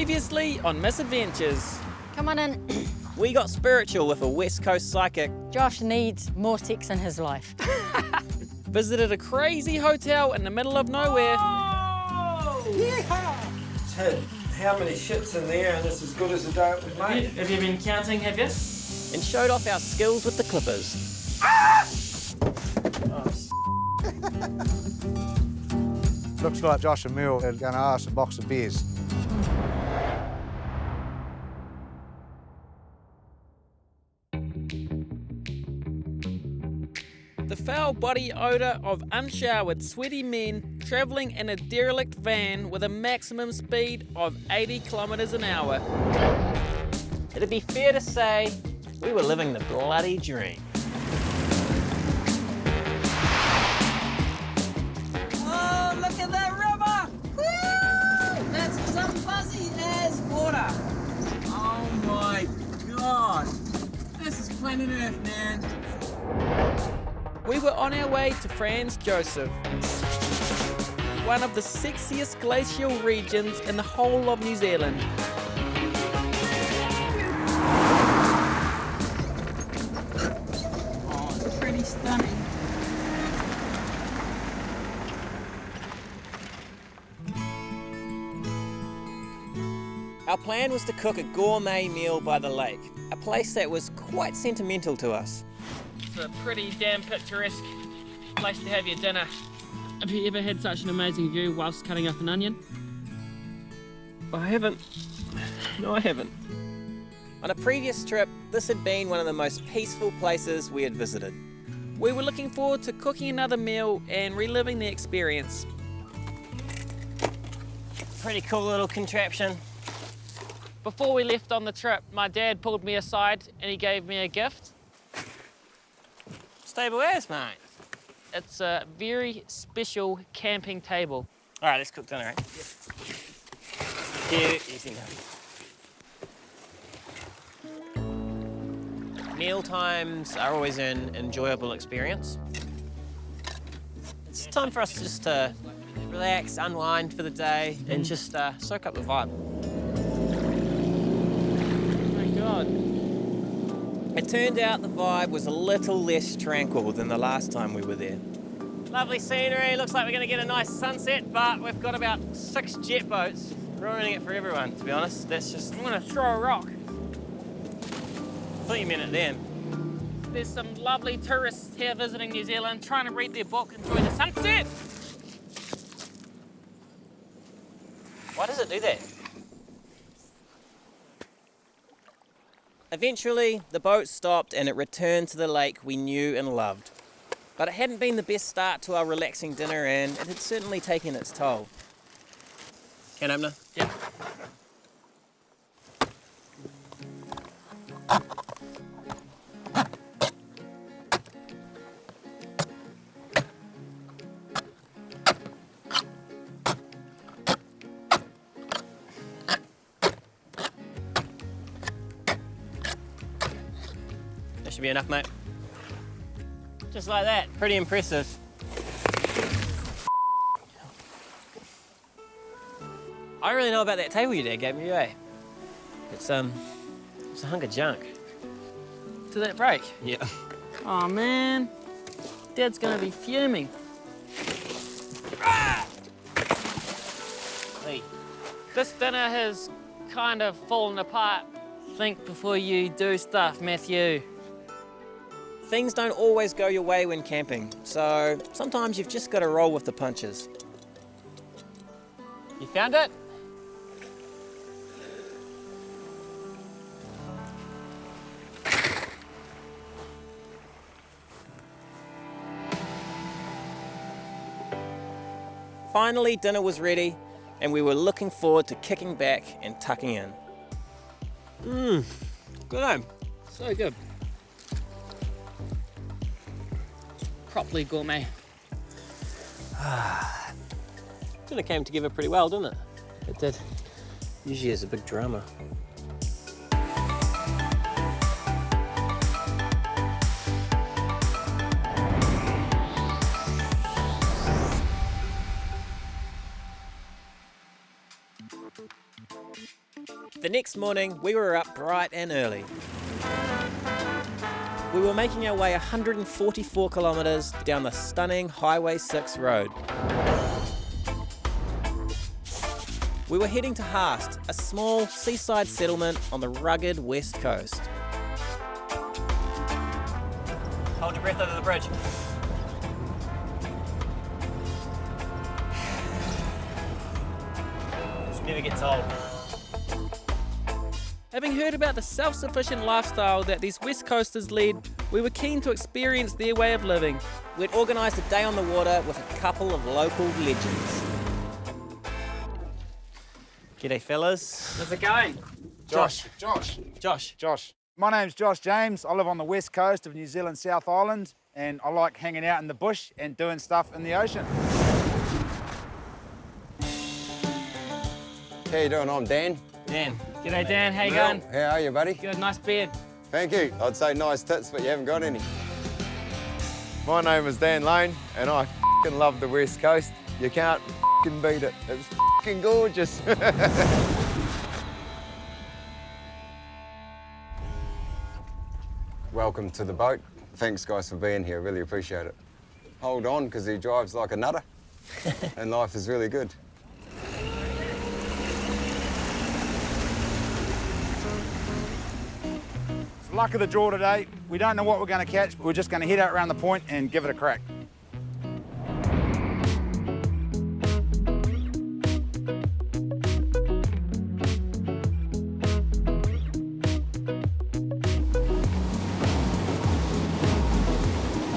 Previously on Misadventures. Come on in. We got spiritual with a West Coast psychic. Josh needs more sex in his life. Visited a crazy hotel in the middle of nowhere. Oh! Yeah! Ted, how many shits in there and it's as good as the day it was made? Have you been counting, have you? And showed off our skills with the clippers. Looks like Josh and Mearle are going to ask a box of beers. The foul body odour of unshowered, sweaty men travelling in a derelict van with a maximum speed of 80 kilometres an hour. It'd be fair to say we were living the bloody dream. Oh, look at that river! Woo! That's some fuzzy as water. Oh my God! This is planet Earth, man. We were on our way to Franz Josef, one of the sexiest glacial regions in the whole of New Zealand. Oh, it's pretty stunning. Our plan was to cook a gourmet meal by the lake, a place that was quite sentimental to us. It's a pretty damn picturesque place to have your dinner. Have you ever had such an amazing view whilst cutting up an onion? I haven't. No, I haven't. On a previous trip, this had been one of the most peaceful places we had visited. We were looking forward to cooking another meal and reliving the experience. Pretty cool little contraption. Before we left on the trip, my dad pulled me aside and he gave me a gift. Stable as, mate. It's a very special camping table. All right, let's cook dinner, eh? Here, easy now. Meal times are always an enjoyable experience. It's time for us just to relax, unwind for the day, and just soak up the vibe. Oh my God. It turned out the vibe was a little less tranquil than the last time we were there. Lovely scenery, looks like we're gonna get a nice sunset, but we've got about 6 jet boats, ruining it for everyone, to be honest. That's just... I'm gonna throw a rock. I thought you meant it then. There's some lovely tourists here visiting New Zealand, trying to read their book, enjoy the sunset. Why does it do that? Eventually, the boat stopped and it returned to the lake we knew and loved. But it hadn't been the best start to our relaxing dinner and it had certainly taken its toll. Can opener? Yep. That should be enough, mate. Just like that, pretty impressive. I don't really know about that table your dad gave me, eh? It's a hunk of junk. Did that break? Yeah. Oh man, Dad's gonna be fuming. Wait. This dinner has kind of fallen apart. Think before you do stuff, Matthew. Things don't always go your way when camping, so sometimes you've just got to roll with the punches. You found it? Finally, dinner was ready, and we were looking forward to kicking back and tucking in. Good. So good. Properly gourmet. Dinner came together pretty well, didn't it? It did. Usually it's a big drama. The next morning, we were up bright and early. We were making our way 144 kilometres down the stunning Highway 6 road. We were heading to Haast, a small seaside settlement on the rugged west coast. Hold your breath over the bridge. This never gets old. Having heard about the self-sufficient lifestyle that these West Coasters lead, we were keen to experience their way of living. We'd organised a day on the water with a couple of local legends. G'day fellas. How's it going? Josh. Josh. My name's Josh James. I live on the west coast of New Zealand, South Island, and I like hanging out in the bush and doing stuff in the ocean. How you doing? I'm Dan. Dan. G'day Dan, how you going? How are you, buddy? Good, nice beard. Thank you. I'd say nice tits, but you haven't got any. My name is Dan Lane, and I f***ing love the West Coast. You can't f***ing beat it. It's f***ing gorgeous. Welcome to the boat. Thanks, guys, for being here. Really appreciate it. Hold on, because he drives like a nutter, and life is really good. Luck of the draw today. We don't know what we're going to catch, but we're just going to head out around the point and give it a crack.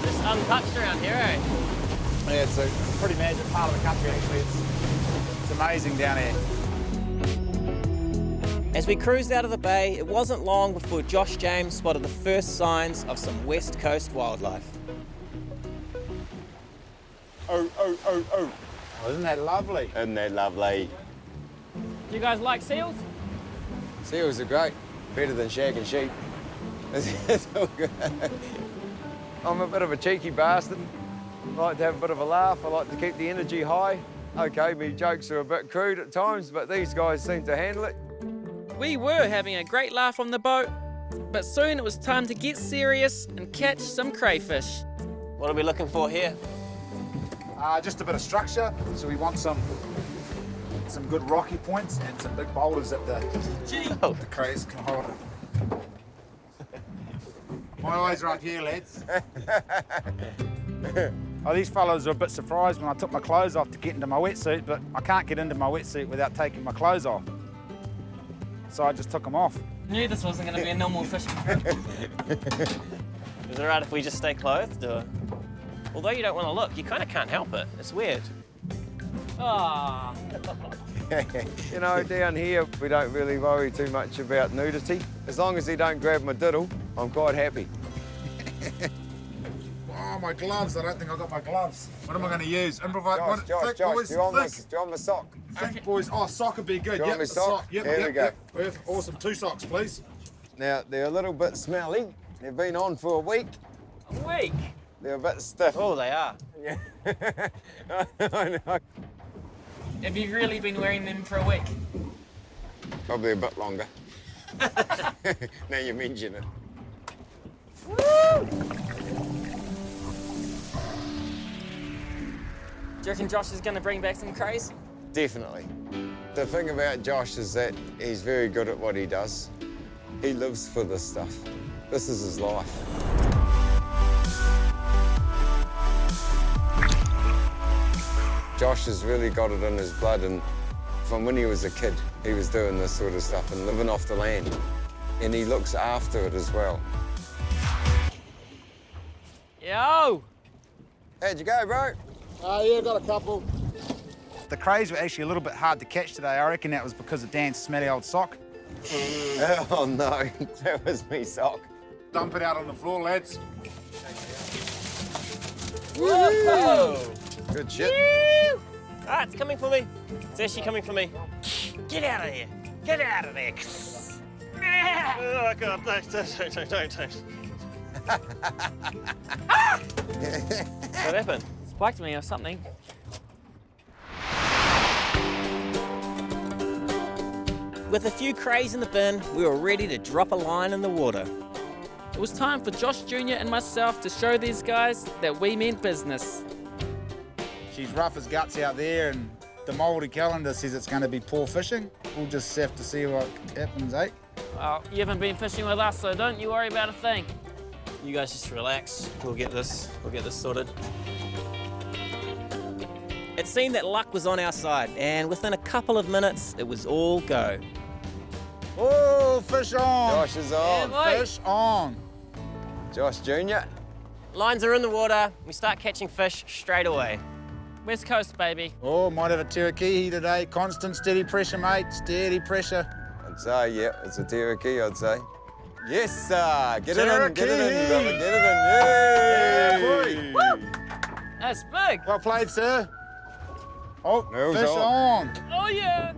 Just untouched around here, eh? Yeah, it's a pretty magic part of the country, actually. It's amazing down here. As we cruised out of the bay, it wasn't long before Josh James spotted the first signs of some West Coast wildlife. Oh. Oh, isn't that lovely? Isn't that lovely? Do you guys like seals? Seals are great. Better than shagging sheep. It's all good. I'm a bit of a cheeky bastard. I like to have a bit of a laugh. I like to keep the energy high. Okay, me jokes are a bit crude at times, but these guys seem to handle it. We were having a great laugh on the boat, but soon it was time to get serious and catch some crayfish. What are we looking for here? Just a bit of structure. So we want some good rocky points and some big boulders that the crays can hold it. My eyes are up here, lads. Oh, these fellas are a bit surprised when I took my clothes off to get into my wetsuit, but I can't get into my wetsuit without taking my clothes off. So I just took them off. Knew this wasn't going to be a normal fishing trip. Is it all right if we just stay clothed? Or... Although you don't want to look, you kind of can't help it. It's weird. Ah. You know, down here, we don't really worry too much about nudity. As long as he don't grab my diddle, I'm quite happy. Oh, my gloves. I don't think I got my gloves. What am I going to use? Improvise. Josh, do you want my sock? Think, boys. Oh, sock would be good. Do you want me sock? Yep, Here we go. Yep. Awesome. 2 socks, please. Now, they're a little bit smelly. They've been on for a week. A week? They're a bit stiff. Oh, they are. Yeah. I know. Have you really been wearing them for a week? Probably a bit longer. Now you mention it. Do you reckon Josh is going to bring back some crays? Definitely. The thing about Josh is that he's very good at what he does. He lives for this stuff. This is his life. Josh has really got it in his blood, and from when he was a kid, he was doing this sort of stuff and living off the land. And he looks after it as well. Yo! How'd you go, bro? Yeah, got a couple. The crays were actually a little bit hard to catch today. I reckon that was because of Dan's smelly old sock. Oh, no, that was me sock. Dump it out on the floor, lads. Whoa! Good shit. Ah, it's coming for me. It's actually coming for me. Get out of here. Get out of there. Oh, God, don't. What happened? Spiked me or something. With a few crays in the bin, we were ready to drop a line in the water. It was time for Josh Jr. and myself to show these guys that we meant business. She's rough as guts out there, and the Māori calendar says it's going to be poor fishing. We'll just have to see what happens, eh? Well, you haven't been fishing with us, so don't you worry about a thing. You guys just relax. We'll get this sorted. It seemed that luck was on our side, and within a couple of minutes, it was all go. Oh, fish on! Josh is on. Yeah, Fish on! Josh Jr. Lines are in the water. We start catching fish straight away. West Coast, baby. Oh, might have a tirakihi today. Constant, steady pressure, mate. Steady pressure. I'd say, yeah, it's a tirakihi, I'd say. Yes, sir. Get it in, brother. Get it in. Yay! That's big. Well played, sir. Oh, Mearle's fish on. Oh, yeah.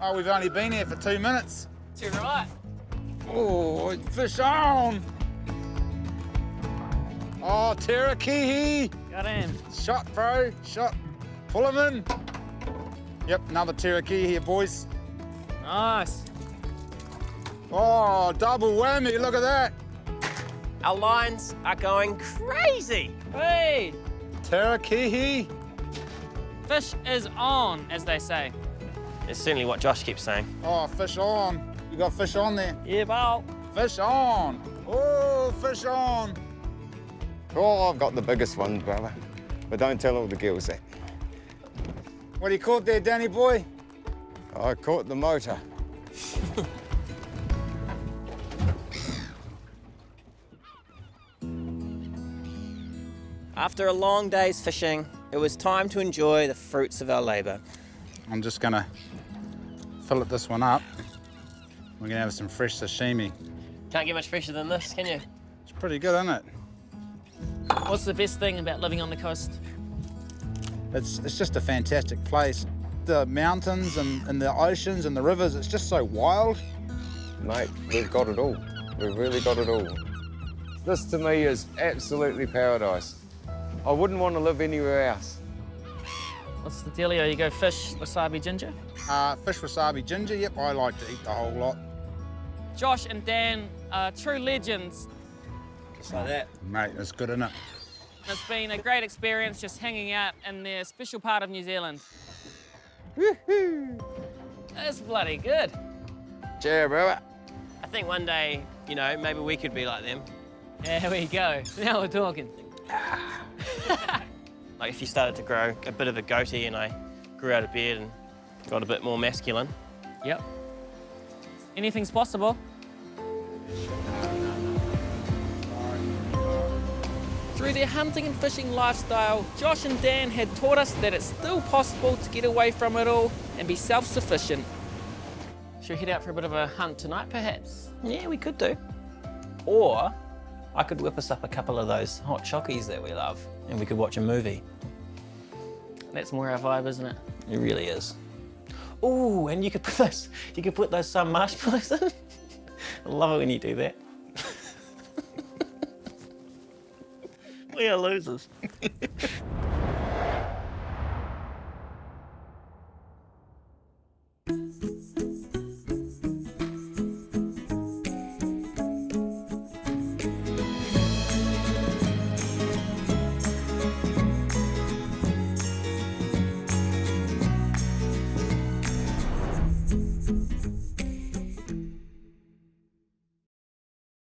Oh, we've only been here for 2 minutes. You're right. Oh, fish on. Oh, tirakihi. Got him. Shot, bro. Shot. Pull him in. Yep, another tirakihi here, boys. Nice. Oh, double whammy. Look at that. Our lines are going crazy. Hey, Tirakihi. fish is on, as they say. It's certainly what Josh keeps saying. Oh, fish on. You got fish on there. Yeah, pal. Fish on. Oh, fish on. Oh, I've got the biggest one, brother. But don't tell all the girls that. What do you caught there, Danny boy? I caught the motor. After a long day's fishing, it was time to enjoy the fruits of our labour. I'm just gonna fillet this one up. We're gonna have some fresh sashimi. Can't get much fresher than this, can you? It's pretty good, isn't it? What's the best thing about living on the coast? It's just a fantastic place. The mountains and the oceans and the rivers, it's just so wild. Mate, we've got it all. We've really got it all. This to me is absolutely paradise. I wouldn't want to live anywhere else. What's the dealio? You go fish, wasabi, ginger? Fish, wasabi, ginger, yep, I like to eat the whole lot. Josh and Dan are true legends. Just like that. Mate, it's good, isn't it? It's been a great experience just hanging out in their special part of New Zealand. Woohoo! That's bloody good. Cheer, brother. I think one day, you know, maybe we could be like them. There we go. Now we're talking. Like if you started to grow a bit of a goatee and I grew out of beard and got a bit more masculine. Yep. Anything's possible. Through their hunting and fishing lifestyle, Josh and Dan had taught us that it's still possible to get away from it all and be self-sufficient. Should we head out for a bit of a hunt tonight, perhaps? Yeah, we could do. Or I could whip us up a couple of those hot chockies that we love and we could watch a movie. That's more our vibe, isn't it? It really is. Ooh, and you could put those some marshmallows in. I love it when you do that. We are losers.